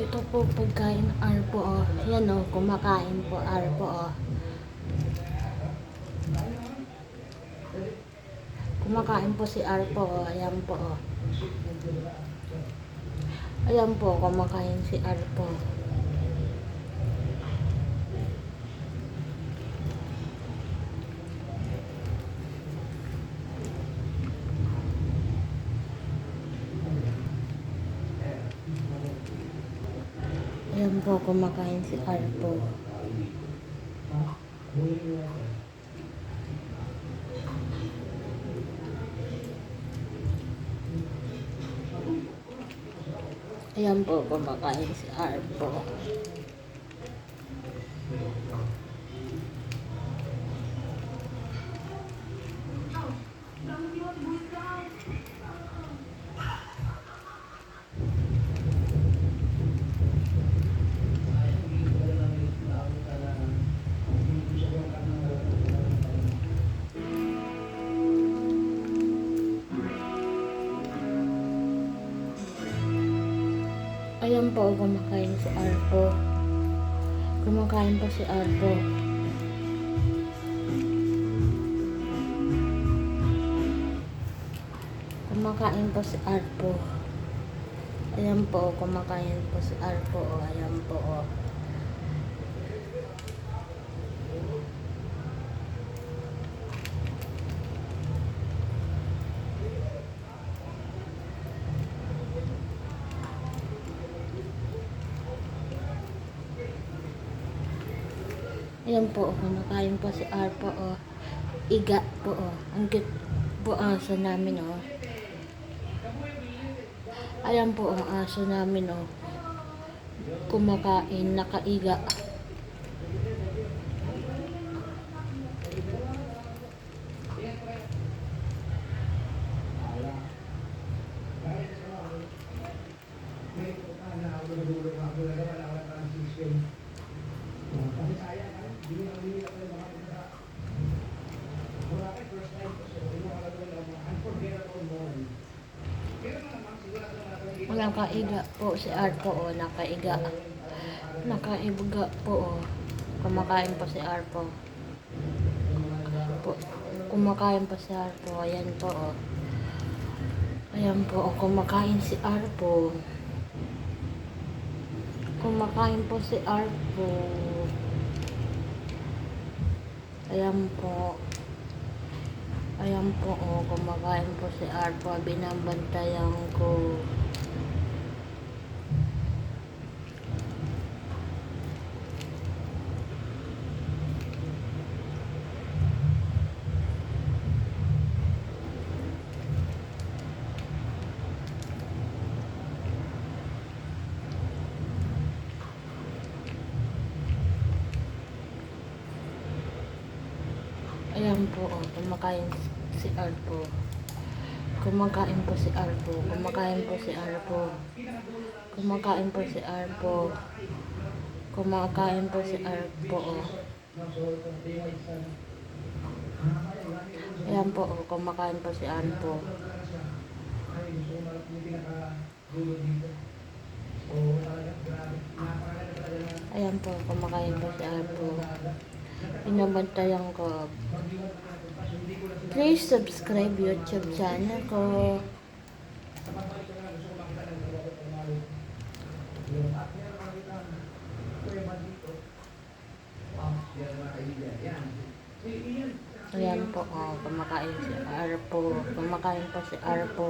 Ito po pagkain Arpo, oh. Yan, oh, kumakain po Arpo, oh. Kumakain po si Arpo, oh. Ayan po, oh. Ayan po, kumakain si Arpo. Ayan po, kumakain si Arpo. Ayan po, kumakain si Arpo. Ayan po, kumakain si Arpo. Kumakain po si Arpo. Kumakain po si Arpo. Ayan po, kumakain po si Arpo. Ayan po, oh. Ayan po, kumakain po si Arpo, oh. Iga po, oh. Ang cute po aso namin, oh. Ayan po ang aso namin, oh. Kumakain, nakaiga. Nakaiga po si Arpo, oh. Nakaiga. Nakaiga po, oh. Kumakain po si Arpo. Kumakain po si Arpo. Ayan po, oh. Ayan po, oh. Kumakain si Arpo. Kumakain po si Arpo. Ayan po. Ayan po, oh. Kumakain po si Arpo. Binabantayan ko. Ayan po, oh, kumakain si Arpo. Kumakain po si Arpo. Kumakain po si Arpo. Kumakain po si Arpo. Kumakain po si Arpo, oh. Ayan po, oh, kumakain po si Arpo. Ayan po, kumakain po si Arpo. Binabantayan ko. Please subscribe YouTube channel ko. Ayan po, oh, kumakain si Arpo. Kumakain po si Arpo.